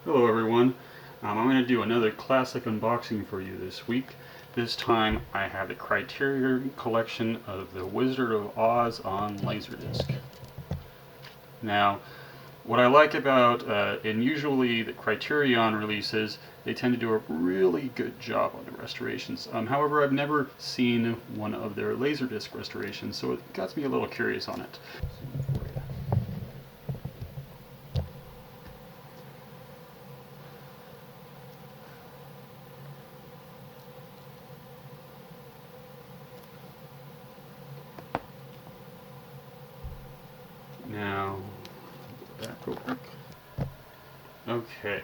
Hello everyone. I'm going to do another classic unboxing for you this week. This time I have the Criterion collection of The Wizard of Oz on Laserdisc. Now, what I like about, and usually the Criterion releases, they tend to do a really good job on the restorations. However, I've never seen one of their Laserdisc restorations, so it got me a little curious on it. Now, back real quick. Okay.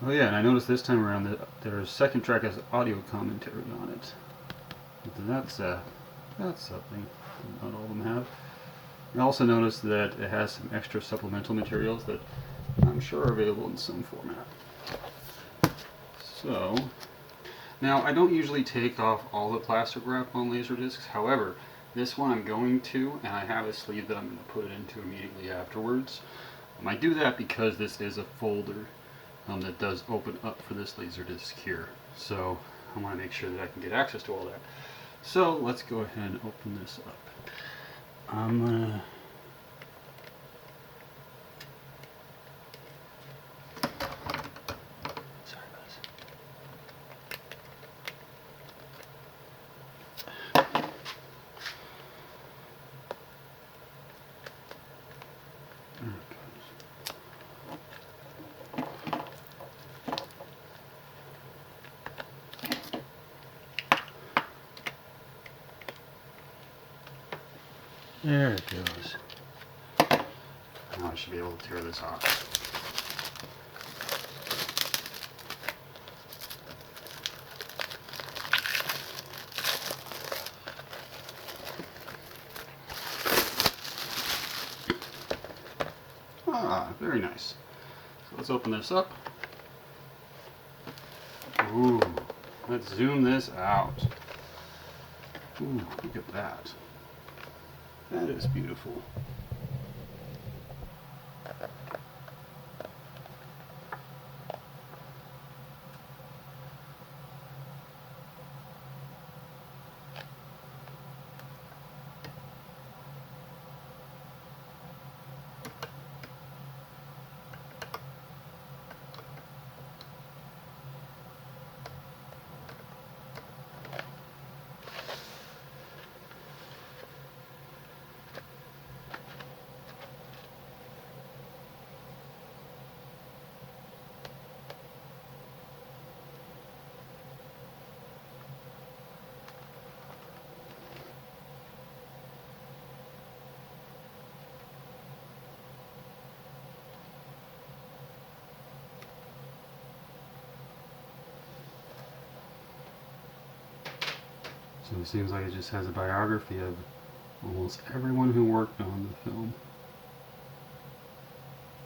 Oh yeah, and I noticed this time around that their second track has audio commentary on it. That's something not all of them have. I also noticed that it has some extra supplemental materials that I'm sure are available in some format. So, now I don't usually take off all the plastic wrap on Laserdiscs. However, this one I'm going to, and I have a sleeve that I'm going to put it into immediately afterwards. I do that because this is a folder that does open up for this Laserdisc here. So I want to make sure that I can get access to all that. So let's go ahead and open this up. I'm gonna There it goes. Now I should be able to tear this off. Ah, very nice. So let's open this up. Ooh, let's zoom this out. Ooh, look at that. That is beautiful. So it seems like it just has a biography of almost everyone who worked on the film.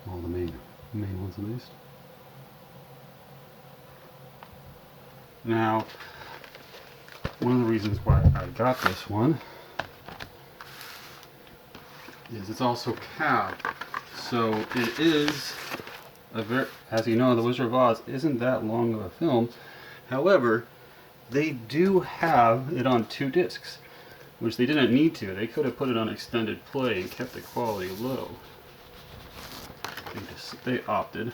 All the main ones at least. Now, one of the reasons why I got this one is it's also CAV. So it is as you know, The Wizard of Oz isn't that long of a film. However, they do have it on 2 discs, which they didn't need to. They could have put it on extended play and kept the quality low. They opted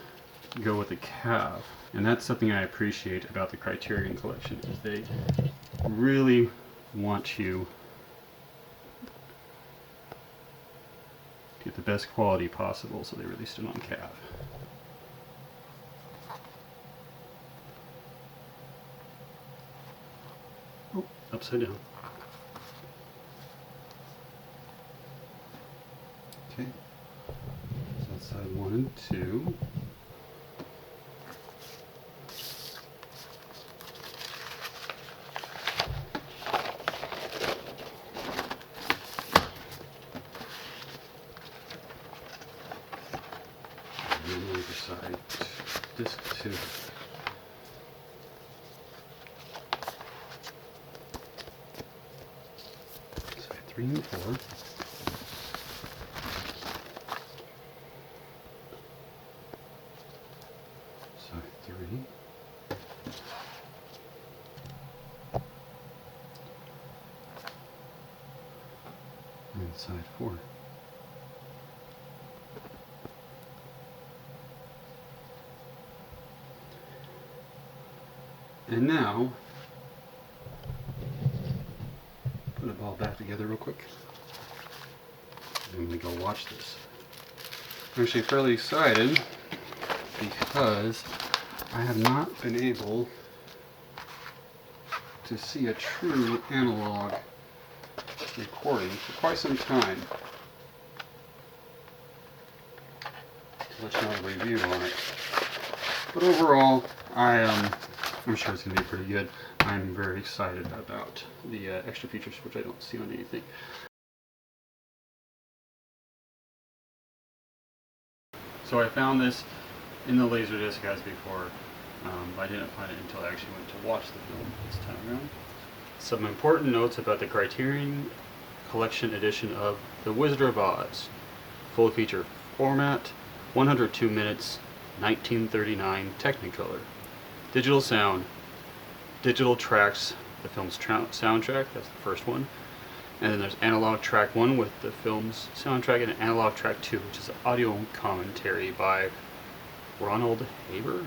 to go with the CAV. And that's something I appreciate about the Criterion collection, is they really want you to get the best quality possible, so they released it on CAV. Oh, upside down. Okay, so that's side 1 and 2. And then over side disc 2. Side 3 and 4. Side 3. And side 4. And now, put it all back together real quick. I'm going to go watch this. I'm actually fairly excited because I have not been able to see a true analog recording for quite some time. To let you know a review on it. But overall, I'm sure it's going to be pretty good. I'm very excited about the extra features, which I don't see on anything. So I found this in the Laserdisc as before. I didn't find it until I actually went to watch the film this time around. Some important notes about the Criterion Collection edition of The Wizard of Oz. Full feature format, 102 minutes, 1939 Technicolor. Digital sound, digital tracks, the film's soundtrack, that's the first one. And then there's analog track 1 with the film's soundtrack, and analog track 2, which is audio commentary by Ronald Haber.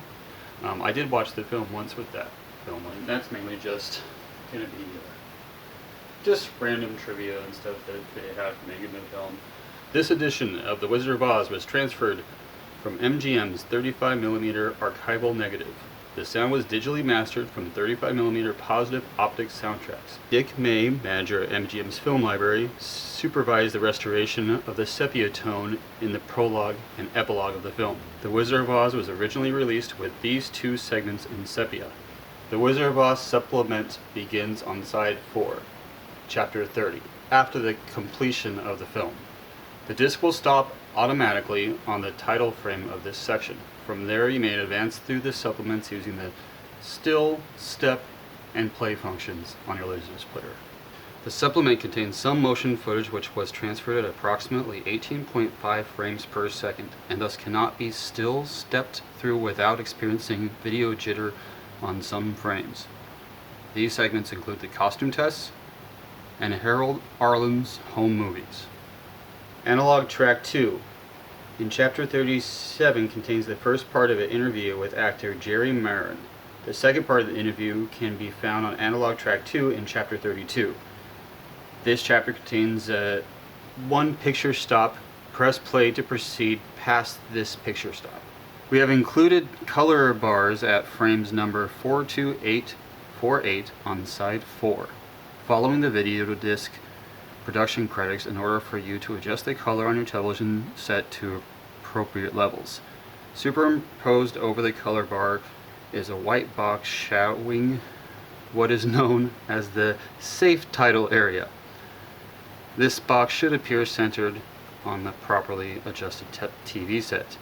I did watch the film once with that film, and that's mainly just going to be just random trivia and stuff that they have making the film. This edition of The Wizard of Oz was transferred from MGM's 35mm archival negative. The sound was digitally mastered from 35mm positive optic soundtracks. Dick May, manager at MGM's film library, supervised the restoration of the sepia tone in the prologue and epilogue of the film. The Wizard of Oz was originally released with these two segments in sepia. The Wizard of Oz supplement begins on side 4, chapter 30, after the completion of the film. The disc will stop automatically on the title frame of this section. From there, you may advance through the supplements using the still, step, and play functions on your Laserdisc player. The supplement contains some motion footage which was transferred at approximately 18.5 frames per second, and thus cannot be still stepped through without experiencing video jitter on some frames. These segments include the costume tests and Harold Arlen's home movies. Analog track 2. In chapter 37 contains the first part of an interview with actor Jerry Marin. The second part of the interview can be found on analog track 2 in chapter 32. This chapter contains one picture stop. Press play to proceed past this picture stop. We have included color bars at frames number 42848 on side 4, following the video disc production credits in order for you to adjust the color on your television set to appropriate levels. Superimposed over the color bar is a white box showing what is known as the safe title area. This box should appear centered on the properly adjusted TV set.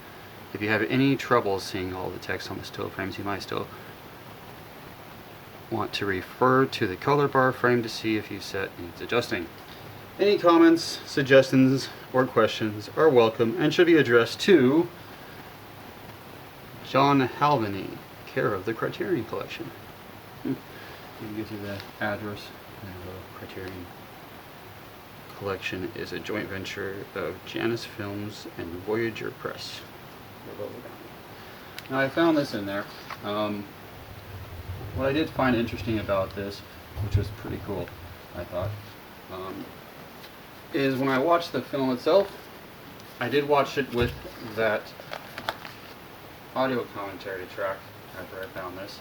If you have any trouble seeing all the text on the still frames, you might still want to refer to the color bar frame to see if your set needs adjusting. Any comments, suggestions, or questions are welcome and should be addressed to John Halvany, care of the Criterion Collection. You can get to the address. The Criterion Collection is a joint venture of Janus Films and Voyager Press. Now I found this in there. What I did find interesting about this, which was pretty cool, I thought, is when I watched the film itself, I did watch it with that audio commentary track after I found this.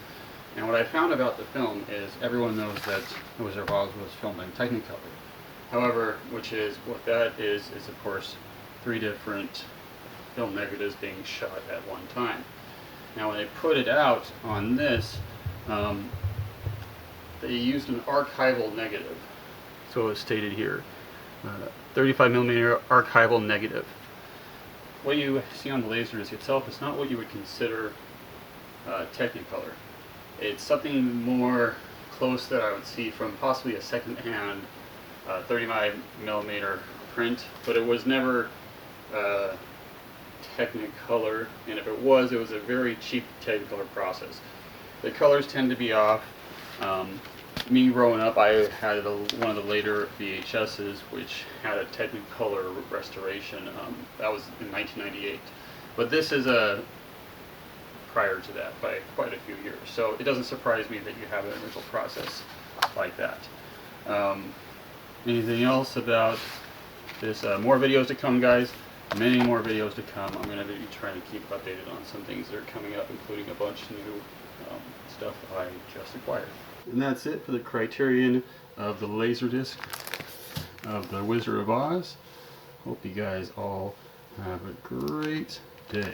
And what I found about the film is everyone knows that The Wizard of Oz was filmed in Technicolor. However, what that is of course 3 different film negatives being shot at one time. Now when they put it out on this, they used an archival negative. So it's stated here, 35mm archival negative. What you see on the Laserdisc itself is not what you would consider technicolor. It's something more close that I would see from possibly a second-hand 35mm print, but it was never technicolor, and if it was a very cheap technicolor process. The colors tend to be off. Me growing up, I had one of the later VHSs which had a technicolor restoration. That was in 1998, but this is prior to that by quite a few years, so it doesn't surprise me that you have an initial process like that. Anything else about this? More videos to come, guys. Many more videos to come. I'm going to be trying to keep updated on some things that are coming up, including a bunch of new stuff I just acquired. And that's it for the Criterion of the Laserdisc of the Wizard of Oz. Hope you guys all have a great day.